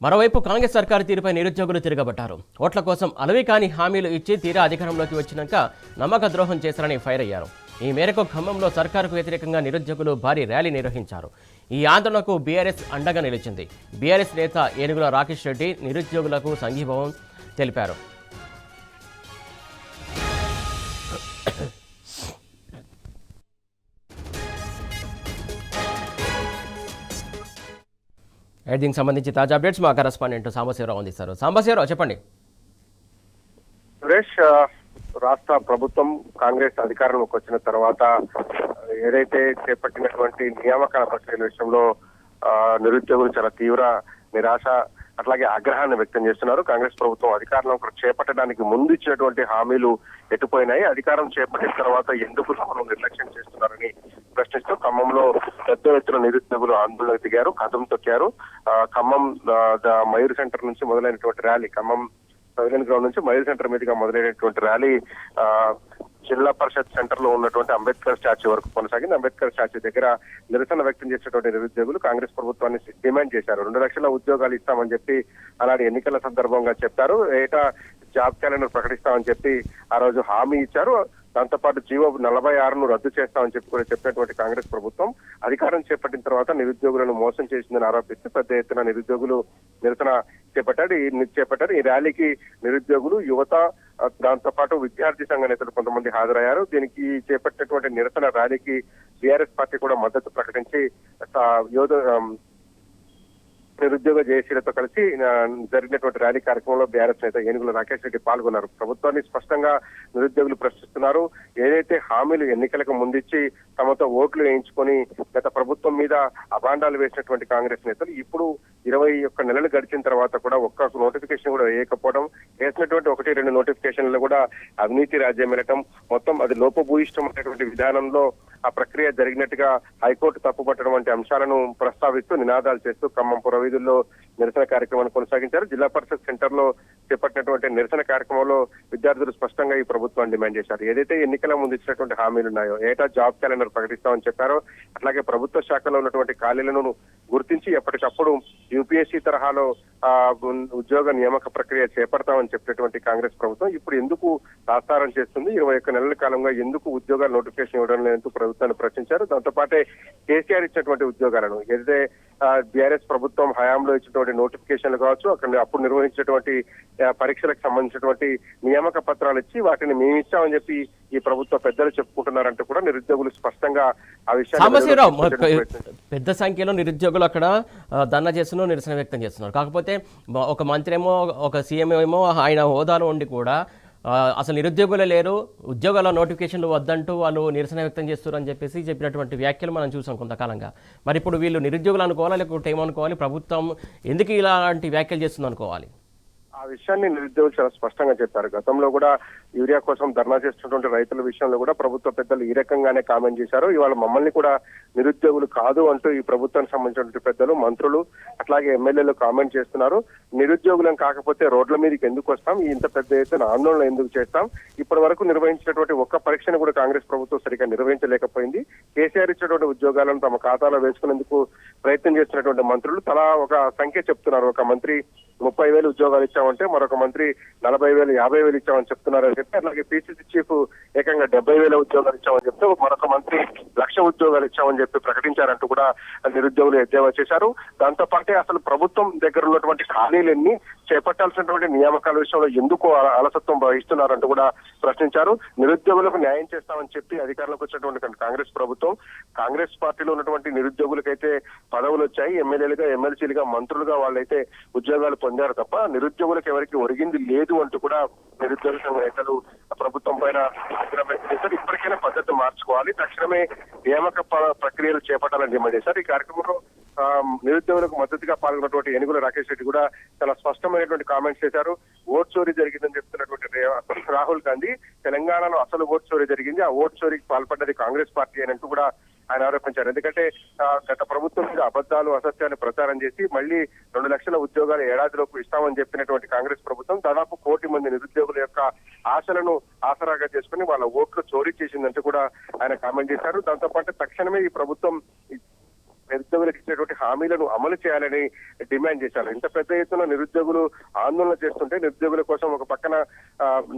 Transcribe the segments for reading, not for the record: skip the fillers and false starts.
మరోవైపు కాంగ్రెస్ సర్కారు తీరుపై నిరుద్యోగులు తిరగబట్టారు. ఓట్ల కోసం అలవి కాని హామీలు ఇచ్చి తీరా అధికారంలోకి వచ్చినాక నమ్మక ద్రోహం చేశారని ఫైర్ అయ్యారు. ఈ మేరకు ఖమ్మంలో సర్కారుకు వ్యతిరేకంగా నిరుద్యోగులు భారీ ర్యాలీ నిర్వహించారు. ఈ ఆందోళనకు బీఆర్ఎస్ అండగా నిలిచింది. బీఆర్ఎస్ నేత ఏనుగుల రాకేష్ రెడ్డి నిరుద్యోగులకు సంఘీభావం తెలిపారు. దీనికి సంబంధించి తాజా అప్డేట్స్ మా కరెస్పాండెంట్ సాంబశివరావు అందిస్తారు. సాంబశివరావు, చెప్పండి. సురేష్, రాష్ట్ర ప్రభుత్వం కాంగ్రెస్ అధికారంలోకి వచ్చిన తర్వాత ఏదైతే చేపట్టినటువంటి నియామకాల ప్రక్రియల విషయంలో నిరుద్యోగులు చాలా తీవ్ర నిరాశ అట్లాగే ఆగ్రహాన్ని వ్యక్తం చేస్తున్నారు. కాంగ్రెస్ ప్రభుత్వం అధికారంలో చేపట్టడానికి ముందు ఇచ్చినటువంటి హామీలు ఎటుపోయినాయి, అధికారం చేపట్టిన తర్వాత ఎందుకు తమను నిర్లక్ష్యం చేస్తున్నారని ప్రశ్నిస్తూ ఖమ్మంలో పెద్ద ఎత్తున నిరుద్యోగులు ఆందోళనకు దిగారు, కదం తొక్కారు. ఖమ్మం మయూర్ సెంటర్ నుంచి మొదలైనటువంటి ర్యాలీ, ఖమ్మం పవిలియన్ గ్రౌండ్ నుంచి మయూర్ సెంటర్ మీదుగా మొదలైనటువంటి ర్యాలీ జిల్లా పరిషత్ సెంటర్ లో ఉన్నటువంటి అంబేద్కర్ స్టాచ్యూ వరకు కొనసాగింది. అంబేద్కర్ స్టాచ్యూ దగ్గర నిరసన వ్యక్తం చేసినటువంటి నిరుద్యోగులు కాంగ్రెస్ ప్రభుత్వాన్ని డిమాండ్ చేశారు. 2 లక్షల ఉద్యోగాలు ఇస్తామని చెప్పి అలాంటి ఎన్నికల సందర్భంగా చెప్పారు. ఏటా జాబ్ క్యాలెండర్ ప్రకటిస్తామని చెప్పి ఆ రోజు హామీ ఇచ్చారు. దాంతోపాటు జీవో 46ను రద్దు చేస్తామని చెప్పి కూడా చెప్పినటువంటి కాంగ్రెస్ ప్రభుత్వం అధికారం చేపట్టిన తర్వాత నిరుద్యోగులను మోసం చేసిందని ఆరోపిస్తూ పెద్ద ఎత్తున నిరుద్యోగులు నిరసన చేపట్టారు. ఈ ర్యాలీకి నిరుద్యోగులు, యువత, దాంతో పాటు విద్యార్థి సంఘ నేతలు కొంతమంది హాజరయ్యారు. దీనికి చేపట్టినటువంటి నిరసన ర్యాలీకి బీఆర్ఎస్ పార్టీ కూడా మద్దతు ప్రకటించి నిరుద్యోగ జేఏసీలతో కలిసి జరిగినటువంటి ర్యాలీ కార్యక్రమంలో బీఆర్ఎస్ నేత ఏనుగుల రాకేష్ రెడ్డి పాల్గొన్నారు. ప్రభుత్వాన్ని స్పష్టంగా నిరుద్యోగులు ప్రశ్నిస్తున్నారు. ఏదైతే హామీలు ఎన్నికలకు ముందిచ్చి తమతో ఓట్లు వేయించుకొని గత ప్రభుత్వం మీద అభాండాలు వేసినటువంటి కాంగ్రెస్ నేతలు ఇప్పుడు 21 నెలలు గడిచిన తర్వాత కూడా ఒక్క నోటిఫికేషన్ కూడా వేయకపోవడం, వేసినటువంటి 1-2 నోటిఫికేషన్లు కూడా అవినీతి రాజ్యం వెళ్ళటం, మొత్తం అది లోపభూయిష్టమైనటువంటి విధానంలో ఆ ప్రక్రియ జరిగినట్టుగా హైకోర్టు తప్పుపట్టడం వంటి అంశాలను ప్రస్తావిస్తూ నినాదాలు చేస్తూ ఖమ్మం పురవీధుల్లో నిరసన కార్యక్రమాన్ని కొనసాగించారు. జిల్లా పరిషత్ సెంటర్ లో చేపట్టినటువంటి నిరసన కార్యక్రమంలో విద్యార్థులు స్పష్టంగా ఈ ప్రభుత్వాన్ని డిమాండ్ చేశారు. ఏదైతే ఎన్నికల ముందు ఇచ్చినటువంటి హామీలు ఉన్నాయో, ఏటా జాబ్ క్యాలెండర్ ప్రకటిస్తామని చెప్పారో, అట్లాగే ప్రభుత్వ శాఖలో ఉన్నటువంటి ఖాళీలను గుర్తించి ఎప్పటికప్పుడు యూపీఎస్సీ తరహాలో ఉద్యోగ నియామక ప్రక్రియ చేపడతామని చెప్పినటువంటి కాంగ్రెస్ ప్రభుత్వం ఇప్పుడు ఎందుకు తాత్సారం చేస్తుంది? 21 నెలల కాలంగా ఎందుకు ఉద్యోగాల నోటిఫికేషన్ ఇవ్వడం లేదంటూ ప్రభుత్వాన్ని ప్రశ్నించారు. దాంతో పాటే కేసీఆర్ ఇచ్చినటువంటి ఉద్యోగాలను, ఏదైతే బీఆర్ఎస్ ప్రభుత్వం హయాంలో ఇచ్చినటువంటి నోటిఫికేషన్లు కావచ్చు, అక్కడ అప్పుడు నిర్వహించినటువంటి పరీక్షలకు సంబంధించినటువంటి నియామక పత్రాలు ఇచ్చి వాటిని మేము ఇచ్చామని చెప్పి ఈ ప్రభుత్వ పెద్దలు చెప్పుకుంటున్నారంటూ కూడా నిరుద్యోగులు స్పష్టంగా ఆ విషయాన్ని పెద్ద సంఖ్యలో నిరుద్యోగులు అక్కడ ధర్నా చేస్తున్నారు, నిరసన వ్యక్తం చేస్తున్నారు. కాకపోతే ఒక మంత్రి ఏమో, ఒక సీఎం ఏమో ఆయన హోదాలో ఉండి కూడా అసలు నిరుద్యోగులే లేరు, ఉద్యోగాల నోటిఫికేషన్లు వద్దంటూ వాళ్ళు నిరసన వ్యక్తం చేస్తారు అని చెప్పినటువంటి వ్యాఖ్యలు మనం చూసాం కొంతకాలంగా. మరి ఇప్పుడు వీళ్ళు నిరుద్యోగులు అనుకోవాలి, లేకపోతే ఏమనుకోవాలి? ప్రభుత్వం ఎందుకు ఇలాంటి వ్యాఖ్యలు చేస్తుంది అనుకోవాలి? ఆ విషయాన్ని నిరుద్యోగులు చాలా స్పష్టంగా చెప్పారు. గతంలో కూడా యూరియా కోసం ధర్నా చేస్తున్నటువంటి రైతుల విషయంలో కూడా ప్రభుత్వ పెద్దలు ఈ రకంగానే కామెంట్ చేశారు. ఇవాళ మమ్మల్ని కూడా నిరుద్యోగులు కాదు అంటూ ఈ ప్రభుత్వానికి సంబంధించినటువంటి పెద్దలు, మంత్రులు, అట్లాగే ఎమ్మెల్యేలు కామెంట్ చేస్తున్నారు. నిరుద్యోగులం కాకపోతే రోడ్ల మీదకి ఎందుకు వస్తాం, ఇంత పెద్ద ఎత్తున ఆందోళన ఎందుకు చేస్తాం? ఇప్పటి వరకు నిర్వహించినటువంటి ఒక్క పరీక్షను కూడా కాంగ్రెస్ ప్రభుత్వం సరిగ్గా నిర్వహించలేకపోయింది. కేసీఆర్ ఇచ్చినటువంటి ఉద్యోగాలను తమ ఖాతాలో వేసుకునేందుకు ప్రయత్నం చేస్తున్నటువంటి మంత్రులు తలా ఒక సంఖ్య చెప్తున్నారు. ఒక మంత్రి 30,000 ఉద్యోగాలు ఇచ్చామంటే, మరొక మంత్రి 40,000, 50,000 ఇచ్చామని చెప్తున్నారని చెప్పి, అలాగే పీసీసీ చీఫ్ ఏకంగా 70,000 ఉద్యోగాలు ఇచ్చామని చెప్తే, మరొక మంత్రి 1,00,000 ఉద్యోగాలు ఇచ్చామని చెప్పి ప్రకటించారంటూ కూడా నిరుద్యోగులు ఎద్దేవా చేశారు. దాంతో పాటే అసలు ప్రభుత్వం దగ్గర ఉన్నటువంటి ఖాళీలన్నీ చేపట్టాల్సినటువంటి నియామకాల విషయంలో ఎందుకు అలసత్వం వహిస్తున్నారంటూ కూడా ప్రశ్నించారు. నిరుద్యోగులకు న్యాయం చేస్తామని చెప్పి అధికారంలోకి వచ్చినటువంటి కాంగ్రెస్ ప్రభుత్వం, కాంగ్రెస్ పార్టీలో ఉన్నటువంటి నిరుద్యోగులకైతే పదవులు వచ్చాయి, ఎమ్మెల్యేలుగా, ఎమ్మెల్సీలుగా, మంత్రులుగా వాళ్ళైతే ఉద్యోగాలు పొందారు తప్ప నిరుద్యోగులకు ఎవరికి ఒరిగింది లేదు అంటూ కూడా నిరుద్యోగ సంఘ నేతలు ప్రభుత్వం పైన ఆగ్రహం వ్యక్తం చేశారు. ఇప్పటికైనా పద్ధతి మార్చుకోవాలి, తక్షణమే నియామక ప్రక్రియలు చేపట్టాలని డిమాండ్ చేశారు. ఈ కార్యక్రమంలో నిరుద్యోగులకు మద్దతుగా పాల్గొన్నటువంటి ఏనుగుల రాకేష్ రెడ్డి కూడా చాలా స్పష్టమైనటువంటి కామెంట్స్ చేశారు. ఓట్ చోరీ జరిగిందని చెప్తున్నటువంటి రాహుల్ గాంధీ, తెలంగాణలో అసలు ఓట్ చోరీ జరిగింది, ఆ ఓట్ చోరీకి పాల్పడ్డది కాంగ్రెస్ పార్టీ అని అంటూ కూడా ఆయన ఆరోపించారు. ఎందుకంటే గత ప్రభుత్వం మీద అబద్ధాలు, అసత్యాన్ని ప్రచారం చేసి మళ్ళీ 2 లక్షల ఉద్యోగాలు ఏడాదిలోపు ఇస్తామని చెప్పినటువంటి కాంగ్రెస్ ప్రభుత్వం దాదాపు 1 కోటి మంది నిరుద్యోగుల యొక్క ఆశలను ఆసరాగా చేసుకుని వాళ్ళ ఓట్లు చోరీ చేసిందంటూ కూడా ఆయన కామెంట్ చేశారు. దాంతో పాటు తక్షణమే ఈ ప్రభుత్వం నిరుద్యోగులకు ఇచ్చినటువంటి హామీలను అమలు చేయాలని డిమాండ్ చేశారు. ఇంత పెద్ద ఎత్తున నిరుద్యోగులు ఆందోళన చేస్తుంటే, నిరుద్యోగుల కోసం ఒక పక్కన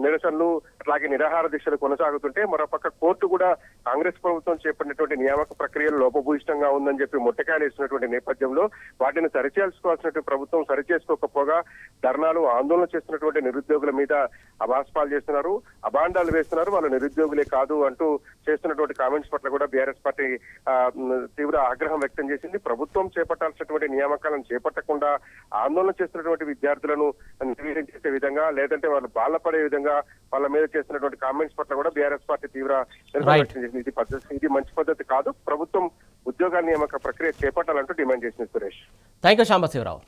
నిరసనలు అట్లాగే నిరాహార దీక్షలు కొనసాగుతుంటే, మరో పక్క కోర్టు కూడా కాంగ్రెస్ ప్రభుత్వం చేపట్టినటువంటి నియామక ప్రక్రియలు లోపభూయిష్టంగా ఉందని చెప్పి మొట్టకాయలు ఇస్తున్నటువంటి నేపథ్యంలో వాటిని సరిచేసుకోవాల్సినటువంటి ప్రభుత్వం సరిచేసుకోకపోగా ధర్నాలు ఆందోళన చేస్తున్నటువంటి నిరుద్యోగుల మీద అభాస్పాలు చేస్తున్నారు, అభాండాలు వేస్తున్నారు. వాళ్ళు నిరుద్యోగులే కాదు అంటూ చేస్తున్నటువంటి కామెంట్స్ పట్ల కూడా బీఆర్ఎస్ పార్టీ తీవ్ర ఆగ్రహం వ్యక్తం చేసింది. ప్రభుత్వం చేపట్టాల్సినటువంటి నియామకాలను చేపట్టకుండా ఆందోళన చేస్తున్నటువంటి విద్యార్థులను నిర్వీర్యం చేసే విధంగా, లేదంటే వాళ్ళు బాధపడే విధంగా వాళ్ళ మీద చేస్తున్నటువంటి కామెంట్స్ పట్ల కూడా బీఆర్ఎస్ పార్టీ తీవ్ర నిరసన వ్యక్తం చేసింది. ఇది మంచి పద్ధతి కాదు, ప్రభుత్వం ఉద్యోగాల నియామక ప్రక్రియ చేపట్టాలంటూ డిమాండ్ చేసింది. Suresh, thank you Sambasivarao.